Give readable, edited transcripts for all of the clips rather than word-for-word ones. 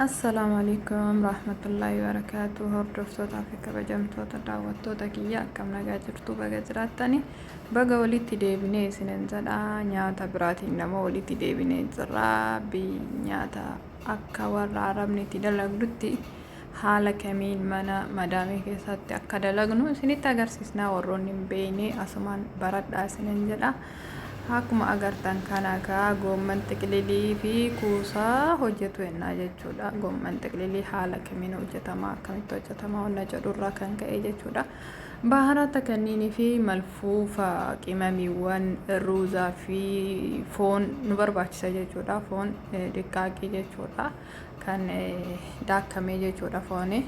Assalamu alaikum rahmatullahi wabarakatuh. Hordoftoota fi kabajamtoota daawwattoota kiyya akkam nagaa jirtu baga jiraattani baga walitti deebinee isinin jedha nyaata biraatiin nama walitti deebinee jirra nyaata akka warra arabnitti dalagdutti haala kamiin mana madaamii keessatti akka dalagnu isinitti agarsiisna warroonni hin beekne asumaan baradhaa isinin jedha. Akkuma agartan kana goomman xiqililii fi kuusaa hojjetu ennaa jechuudha. Goomman xiqililii haala kamiin hojjetama akkamitti hojjetama wanna jedhurraa kan ka'e jechuudha. Baharata kanneenii fi malfuufa qimamiiwwan ruuzaa fi foon nu barbaachisa jechuudha. Foon diqqaaqii jechuudha kan daakamee jechuudha fooni.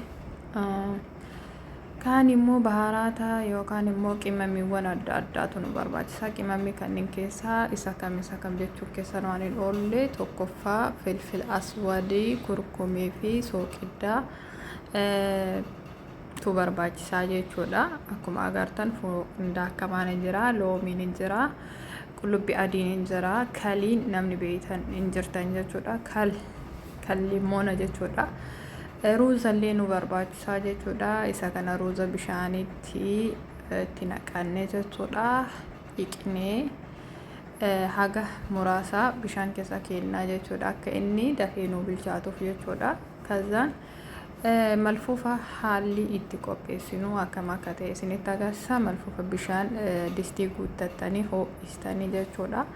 Kaan immoo baharata yookaan immoo qimamiiwwan adda addaatu nu barbaachisa. Qimamii kanneen keessaa isa kam jechuu keessan waan hin oolle tokkoffaa filfil aswadii, kurkumii fi soogiddaa tu barbaachisaa jechuudha. Akkuma agartan foon daakamaan hin jira, loomiin hin jira, qullubbii adiin hin jira, kaliin namni beektan hin jirtan jechuudha. Kal limoona jechuudha. Ruuza illee nu barbaachisaa jechuudha. Isa kana ruuza bishaanitti itti naqannee jechuudha. Dhiqnee haga muraasa bishaan keessa keennaa jechuudha akka inni dafee nu bilchaatuuf jechuudha. Kazaan malfuufa haalli itti qopheessinu akkam akka ta'e isinitti agarsiisa. Malfuufa bishaan distii guuttattanii ho'istanii jechuudha.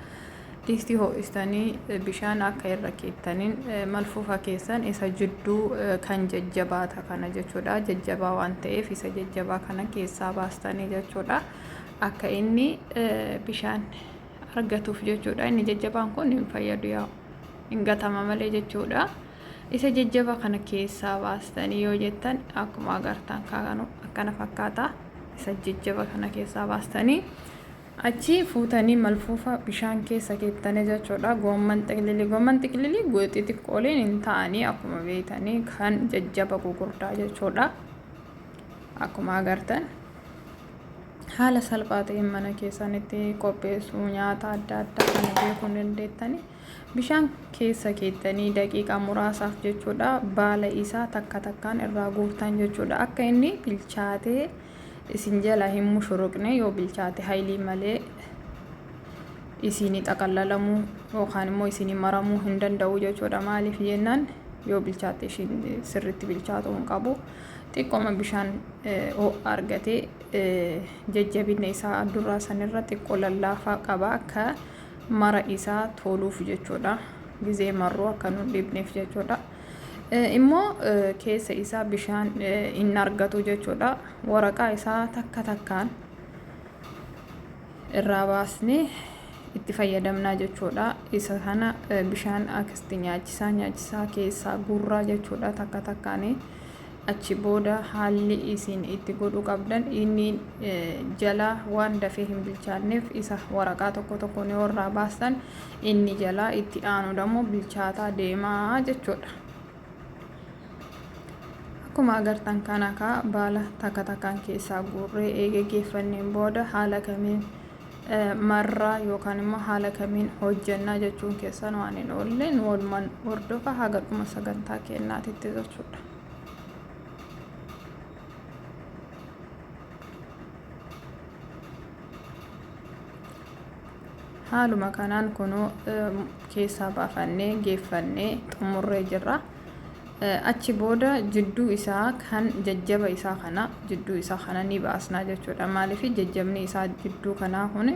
Distii ho'istanii bishaan akka irra keettaniin malfuufa keessan isa jidduu kan jajjabaata kana jechuudha. Jajjabaa waan ta'eef isa jajjabaa kana keessaa baastanii jechuudha. Akka inni bishaan argatuuf jechuudha. Inni jajjabaan kun hin fayyadu yaa hin gatama malee jechuudha. Isa jajjabaa kana keessaa baastanii yoo jettan akkuma agartan akkana fakkaata. Isa jajjabaa kana keessaa baastanii achi fuutanii malfuufa bishaan keessa keettanii jechuudha. Goomman xiqililii goxii xiqqooleen hin ta'anii akkuma beektanii kan jajjaba gugurdaa jechuudha. Akkuma agartan haala salphaa ta'een mana keessanitti qopheessuu nyaata adda addaa kana beekuu dandeettanii bishaan keessa keettanii daqiiqaa muraasaaf jechuudha. Baala isaa takka takkaan irraa guurtan jechuudha. Akka inni bilchaatee isin jala hin mushuruqne yoo bilchaate haylii malee isinii xaqallalamuu yookaan immoo isinii maramuu hin danda'u jechuudha. Maaliif jennaan yoo bilchaate isin sirriitti bilchaatu hin qabu. Xiqqooma bishaan ho'a argatee jajjabina isaa duraa sanirra xiqqoo lallaafaa qaba akka mara isaa toluuf jechuudha. Gizee marroo akka nu dhibneef jechuudha. Immoo keessa isaa bishaan hin argatu jechuudha. Waraqaa isaa takka takkaan irraa baasnee itti fayyadamnaa jechuudha. Isa kana bishaan akkasitti nyaachisaa keessaa guurraa jechuudha. Takka takkaanii achi booda haalli isin itti godhuu qabdan inni jala waan dafee hin bilchaanneef isa waraqaa tokkoon yoo irraa baastan inni jala itti aanu dammoo bilchaataa deemaa jechuudha. Akkuma agartan kana baala takka takkaan keessaa guurree eega geeffanneen booda haala kamiin marraa yookaan immoo haala kamiin hojjannaa jechuun keessan waan hin oolleen walumaan hordofa haga dhuma sagantaa kennaatitti jechuudha. Haaluma kanaan kunoo keessaa baafannee geeffannee xumurree jirra. Achi booda jidduu isaa kan jajjaba isaa kana ni baasnaa jechuudha. Maaliif jajjabni isaa jidduu kanaa kun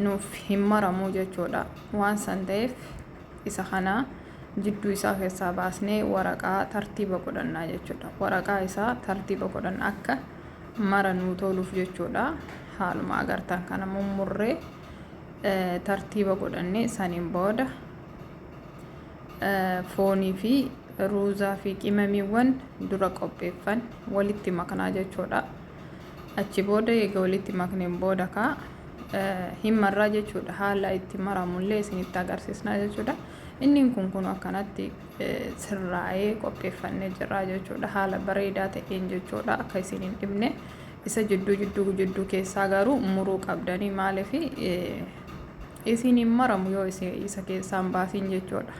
nuuf hin maramu jechuudha. Waan san ta'eef isa kana jidduu isaa keessaa baasnee waraqaa tartiiba godhannaa jechuudha. Waraqaa isaa tartiiba godhan akka mara nuu toluuf jechuudha. Haaluma agartan kana mummurree tartiiba godhannee saniin booda foonii fi ruuzaa fi qimamiiwwan dura qopheeffan walitti maknaa jechuudha. Achi booda eega walitti makneen booda hin marraa jechuudha. Haala itti maramullee isinitti agarsiisnaa jechuudha. Inni kun akkanatti sirraa'ee qopheeffannee jirra jechuudha. Haala bareedaa ta'een jechuudha akka isin hin dhibne. Isa jidduu keessaa garuu muruu qabdanii maaliif isin hin maramu yoo isa keessaan baasiin jechuudha.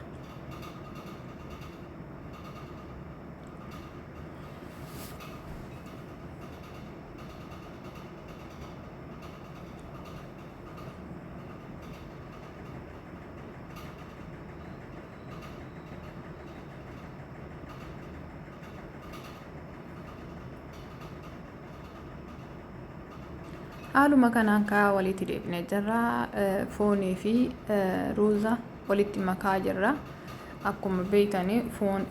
haaluma kanaan kaa walitti deebinee jirra. Foonii fi ruuza walitti makaa jirra. Akkuma beeytanii foon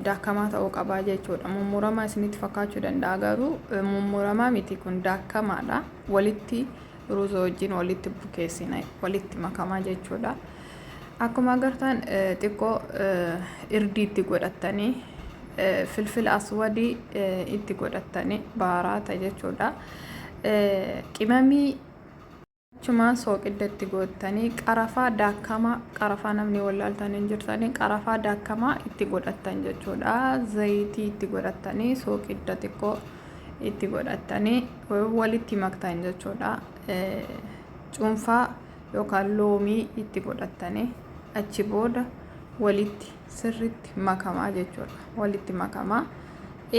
daakamaa ta'uu qabaa jechuudha. Mummuramaa isinitti fakkaachuu danda'a garuu mummuramaa miti, kun daakamaadha. Walitti ruuza wajjin walitti bukeessine walitti makamaa jechuudha. Akkuma agartan xiqqoo irdii itti godhattanii filfila aswadii itti godhattanii baaraata jechuudha. Qimamii achumaan sooqiddatti godhattanii qarafaa daakamaa, qarafaa namni wallaaltanii hin jirtanii qarafaa daakamaa itti godhattan jechuudha. Zayitii itti godhattanii sooqidda xiqqoo itti godhattanii walitti maktan jechuudha. Cuunfaa yookaan loomii itti godhattanii achi booda walitti sirritti makamaa jechuudha. Walitti makamaa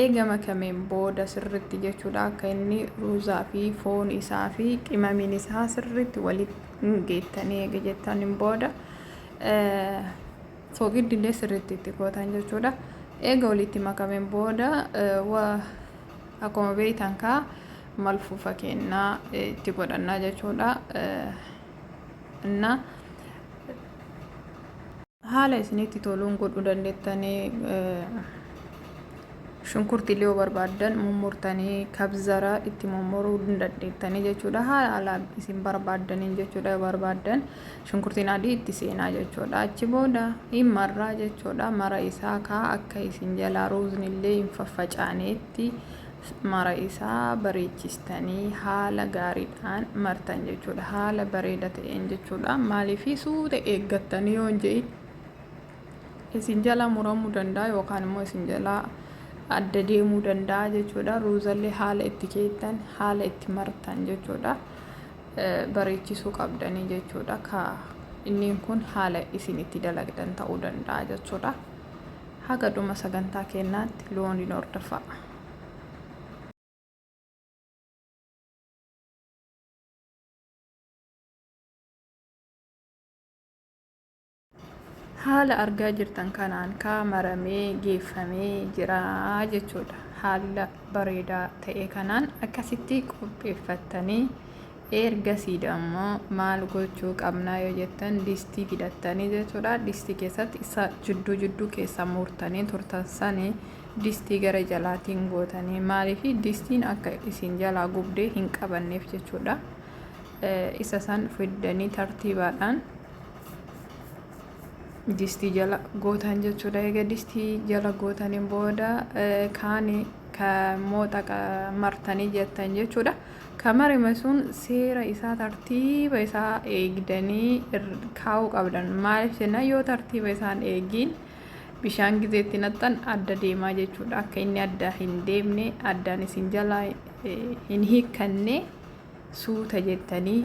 eega makameen booda sirritti jechuudha. Akka inni ruuzaa fi foon isaa fi qimamiin isaa sirritti walitti geettanii eega jettaniin booda sooqiddi illee sirritti itti gootan jechuudha. Eega walitti makameen booda akkuma beeytan kaa malfuufa kennaa itti godhannaa jechuudha. Inna haala isinitti toluun godhuu dandeettanii shunkurtii illee barbaadan mummurtanii kabzara itti mummuruu dandeettanii jechuudha. Haala isin barbaadaniin jechuudha. Barbaadan shunkurtiin adii itti seenaa jechuudha. Achi booda hin marraa jechuudha. Mara isaa kaa akka isin jalaa ruuzni illee hin faffacaaneetti mara isaa bareechistanii haala gaariidhaan martan jechuudha. Haala bareeda ta'een jechuudha. Maaliif suuta eeggattanii yoo hin jedhin isin jala muramuu danda'a yookaan immoo isin jala adda deemuu danda'a jechuudha. Ruuzallee haala itti keettan haala itti martan jechuudha. Bareechisuu qabdanii jechuudha. Inni kun haala isin itti dalagdan ta'uu danda'a jechuudha. Haga dhuma sagantaa keenyaatti looniin hordofaa. Haala argaa jirtan kanaan kaa maramee geeffamee jira jechuudha. Haala bareedaa ta'e kanaan akkasitti qopheeffattanii ergasii immoo maal gochuu qabnaa yoo jettan distii fidattanii jechuudha. Distii keessatti isa jidduu keessa murtanii turtan sanii distii gara jalaatiin gootanii, maaliif distiin akka isin jalaa gubdee hin qabanneef jechuudha. Isa san fiddanii tartiibaadhaan distii jala gootan jechuudha. Egaa distii jala gootaniin booda kaani mooxa martanii jettan jechuudha. Kamarima sun seera isaa tartiiba isaa eegdanii kaa'uu qabdan. Maaliif jenna yoo tartiiba isaan eegiin bishaan gizeetti naxxan adda deemaa jechuudha. Akka inni adda hin deemne addaan isin jala hin hiikkanne suuta jettanii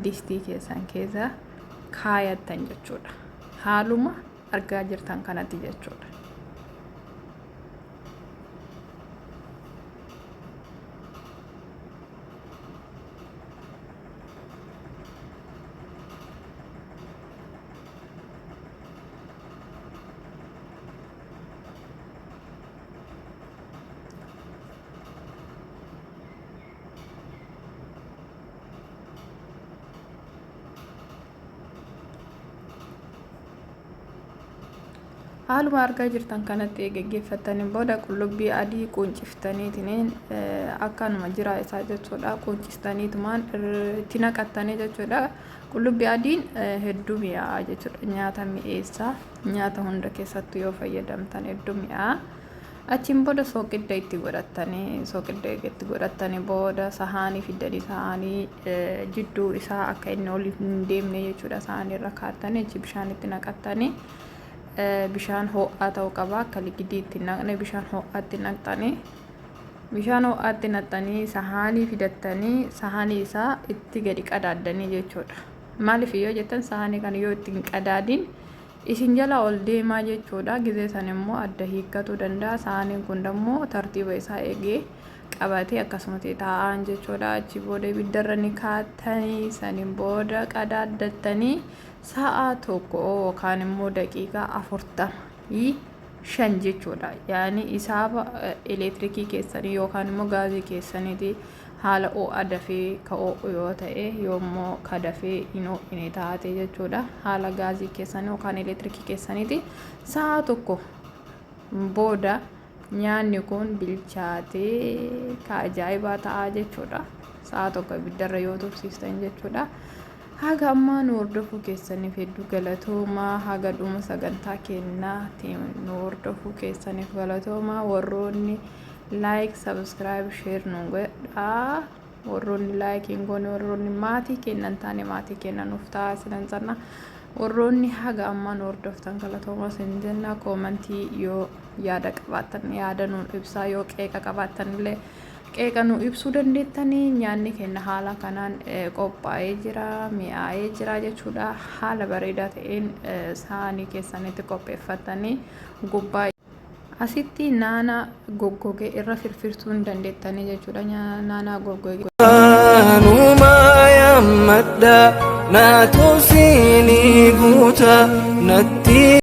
distii keessan keessa kaayattan jechuudha. Haaluma argaa jirtan kanatti jechuudha. Haaluma argaa jirtan kanatti geggeeffatanii booda qullubbii adii qunciftaniitiin akkanuma jira isaa jechuudha. Qunciftaniitumaan itti naqattanii jechuudha. Qullubbii adiin hedduu mi'aa jechuudha. Nyaata mi'eessaa, nyaata hunda keessatti yoo fayyadamtan hedduu mi'aa. Achiin booda sooqidda itti godhattanii booda sahaanii fiddanii sahaanii jidduu isaa akka inni ol hin deemne jechuudha. Sahaanii irra kaa'attanii achi bishaan itti naqattanii bishaan ho'aa ta'uu qaba. Akka ligidii itti naqne bishaan ho'aatti naqxanii bishaan ho'aatti naqxanii sahaanii fidattanii sahaanii isaa itti gadi qadaaddanii jechuudha. Maaliif yoo jettan sahaanii kana yoo itti hin qadaadin isin jala ol deemaa jechuudha. Gizee san immoo adda hiikkatuu danda'a. Sahaaniin kun immoo tartiiba isaa eegee qabatee akkasumatti taa'an jechuudha. Achi booda ibiddarra ni kaa'attanii saniin booda qadaaddattanii sa'a tokko yookaan immoo daqiiqaa 45 jechuudha. Yaani isaaba elektiriikii keessanii yookaan immoo gaazii keessaniiti haala ho'a dafee ka ho'u yoo ta'e yoommoo ka dafee hin ho'ine taate jechuudha. Haala gaazii keessanii yookaan elektiriikii keessaniiti sa'a tokko booda nyaanni kun bilchaatee ka ajaa'ibaa ta'a jechuudha. Sa'a tokko ibiddarra yoo tursiistan jechuudha. Haga ammaa nu hordofuu keessaniif hedduu galatoomaa. Haga dhuma sagantaa keenyaatiin nu hordofuu keessaniif galatoomaa. Warroonni like, subscribe, share nu godhaa. Warroonni like hin goone warroonni maatii kennan taane maatii kennan nuuf ta'a sinan sanna. Warroonni haga ammaa nu hordoftan galatoomaa sin jenna. Koomentii yoo yaada qabaattan yaada nuun ibsaa, yoo qeeqa qabaattan illee qeeqa nu ibsuu dandeettanii. Nyaanni keenya haala kanaan qophaa'ee jira, mi'aayee jira jechuudha. Haala bareedaa ta'een saanii keessanitti qopheeffatanii gubbaa asitti naana goggogee irra firfirsuu hin dandeettanii jechuudha. Naana goggogee numa yammadda na tosini guuta natti